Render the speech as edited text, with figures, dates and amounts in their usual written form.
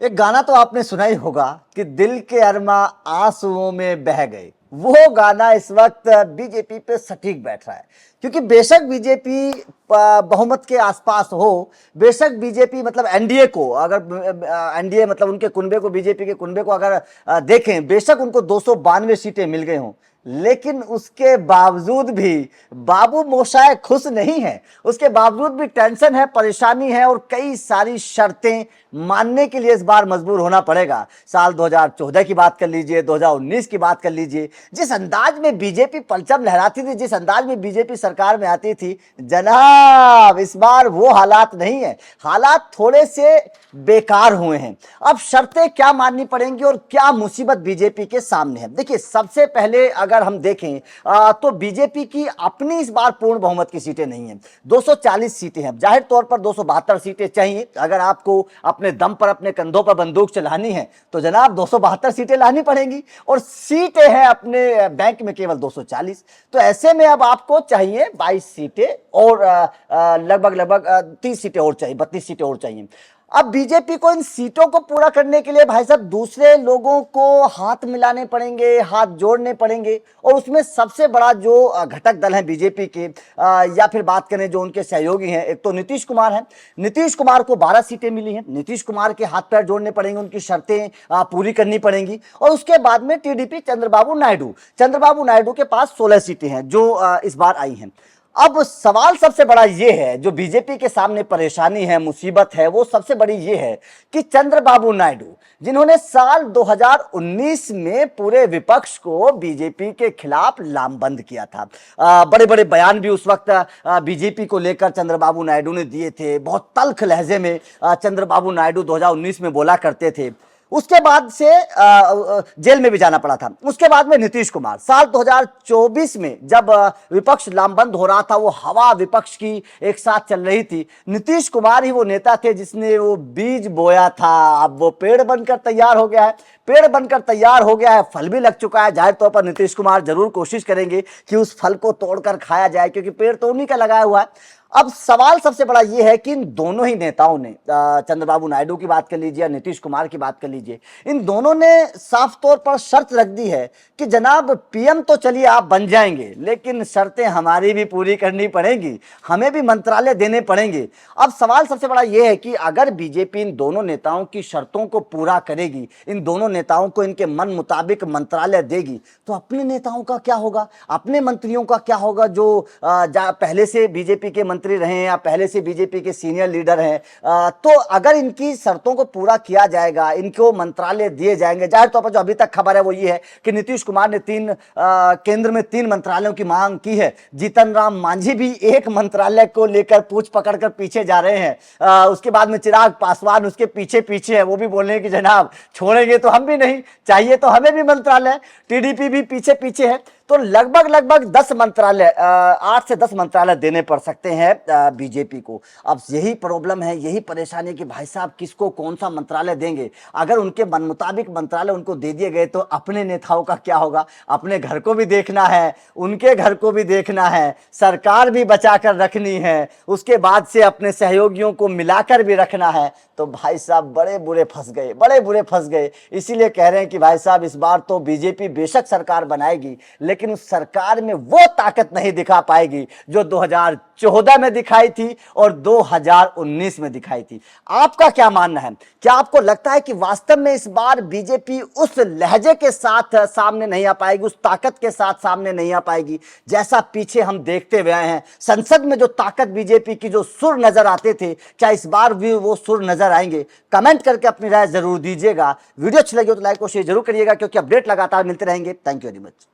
एक गाना तो आपने सुना ही होगा कि दिल के अरमा आंसुओं में बह गए। वो गाना इस वक्त बीजेपी पे सटीक बैठ रहा है, क्योंकि बेशक बीजेपी बहुमत के आसपास हो, बेशक बीजेपी मतलब एनडीए को अगर एनडीए मतलब उनके कुनबे को, बीजेपी के कुनबे को अगर देखें, बेशक उनको 292 सीटें मिल गई हों, लेकिन उसके बावजूद भी बाबू मोशाय खुश नहीं है। उसके बावजूद भी टेंशन है, परेशानी है और कई सारी शर्तें मानने के लिए इस बार मजबूर होना पड़ेगा। साल 2014 की बात कर लीजिए, 2019 की बात कर लीजिए, जिस अंदाज में बीजेपी परचम लहराती थी, जिस अंदाज में बीजेपी सरकार में आती थी, जनाब इस बार वो हालात नहीं है। हालात थोड़े से बेकार हुए हैं। अब शर्तें क्या माननी पड़ेंगी और क्या मुसीबत बीजेपी के सामने है। देखिए, सबसे पहले अगर हम देखें तो बीजेपी की अपनी इस बार पूर्ण बहुमत की सीटें नहीं है। 240 सीटें हैं, जाहिर तौर पर 272 सीटें चाहिए। अगर आपको अपने दम पर, अपने कंधों पर बंदूक चलानी है तो जनाब 272 सीटें लानी पड़ेंगी, और सीटें हैं अपने बैंक में केवल 240। तो ऐसे में अब आपको चाहिए 22 सीटें और लगभग लगभग 30 सीटें और चाहिए, 32 सीटें और चाहिए। अब बीजेपी को इन सीटों को पूरा करने के लिए भाई साहब दूसरे लोगों को हाथ मिलाने पड़ेंगे, हाथ जोड़ने पड़ेंगे, और उसमें सबसे बड़ा जो घटक दल है बीजेपी के, या फिर बात करें जो उनके सहयोगी हैं, एक तो नीतीश कुमार हैं। नीतीश कुमार को 12 सीटें मिली हैं। नीतीश कुमार के हाथ पैर जोड़ने पड़ेंगे, उनकी शर्तें पूरी करनी पड़ेंगी। और उसके बाद में टीडीपी चंद्रबाबू नायडू के पास 16 सीटें हैं जो इस बार आई हैं। अब सवाल सबसे बड़ा ये है, जो बीजेपी के सामने परेशानी है, मुसीबत है, वो सबसे बड़ी ये है कि चंद्रबाबू नायडू, जिन्होंने साल 2019 में पूरे विपक्ष को बीजेपी के खिलाफ लामबंद किया था, बड़े बड़े बयान भी उस वक्त बीजेपी को लेकर चंद्रबाबू नायडू ने दिए थे। बहुत तल्ख लहजे में चंद्रबाबू नायडू 2019 में बोला करते थे। उसके बाद से जेल में भी जाना पड़ा था। उसके बाद में नीतीश कुमार, साल 2024 में जब विपक्ष लामबंद हो रहा था, वो हवा विपक्ष की एक साथ चल रही थी, नीतीश कुमार ही वो नेता थे जिसने वो बीज बोया था। अब वो पेड़ बनकर तैयार हो गया है, पेड़ बनकर तैयार हो गया है, फल भी लग चुका है। जाहिर तौर पर नीतीश कुमार जरूर कोशिश करेंगे कि उस फल को तोड़कर खाया जाए, क्योंकि पेड़ तो उन्हीं का लगाया हुआ है। अब सवाल सबसे बड़ा यह है कि इन दोनों ही नेताओं ने, चंद्रबाबू नायडू की बात कर लीजिए या नीतीश कुमार की बात कर लीजिए, इन दोनों ने साफ तौर पर शर्त रख दी है कि जनाब पीएम तो चलिए आप बन जाएंगे, लेकिन शर्तें हमारी भी पूरी करनी पड़ेंगी, हमें भी मंत्रालय देने पड़ेंगे। अब सवाल सबसे बड़ा यह है कि अगर बीजेपी इन दोनों नेताओं की शर्तों को पूरा करेगी, इन दोनों नेताओं को इनके मन मुताबिक मंत्रालय देगी, तो अपने नेताओं का क्या होगा, अपने मंत्रियों का क्या होगा जो पहले से बीजेपी के मंत्री रहे हैं या पहले से बीजेपी के सीनियर लीडर हैं। तो अगर इनकी शर्तों को पूरा किया जाएगा, इनको मंत्रालय दिए जाएंगे। जाहिर तौर पर जो अभी तक खबर है वो ये है कि नीतीश कुमार ने केंद्र में 3 मंत्रालयों की मांग की है। जीतन राम मांझी भी एक मंत्रालय को लेकर पूछ पकड़कर पीछे जा रहे हैं। उसके बाद में चिराग पासवान उसके पीछे पीछे है, वो भी बोल रहे हैं कि जनाब छोड़ेंगे तो हम भी नहीं, चाहिए तो हमें भी मंत्रालय। टीडीपी भी पीछे पीछे है। तो लगभग लगभग 10 मंत्रालय, 8 से 10 मंत्रालय देने पड़ सकते हैं बीजेपी को। अब यही प्रॉब्लम है, यही परेशानी कि भाई साहब किसको कौन सा मंत्रालय देंगे। अगर उनके मन मुताबिक मंत्रालय उनको दे दिए गए तो अपने नेताओं का क्या होगा। अपने घर को भी देखना है, उनके घर को भी देखना है, सरकार भी बचाकर रखनी है, उसके बाद से अपने सहयोगियों को मिलाकर भी रखना है। तो भाई साहब बड़े बुरे फंस गए, बड़े बुरे फंस गए। इसीलिए कह रहे हैं कि भाई साहब इस बार तो बीजेपी बेशक सरकार बनाएगी, लेकिन उस सरकार में वो ताकत नहीं दिखा पाएगी जो 2014 में दिखाई थी और 2019 में दिखाई थी। आपका क्या मानना है? क्या आपको लगता है कि वास्तव में इस बार बीजेपी उस लहजे के साथ सामने नहीं आ पाएगी, उस ताकत के साथ सामने नहीं आ पाएगी जैसा पीछे हम देखते हुए आए हैं? संसद में जो ताकत बीजेपी की, जो सुर नजर आते थे, क्या इस बार भी वो सुर नजर आएंगे? कमेंट करके अपनी राय जरूर दीजिएगा। वीडियो अच्छी लगी हो तो लाइक और शेयर जरूर करिएगा, क्योंकि अपडेट लगातार मिलते रहेंगे। Thank you very much.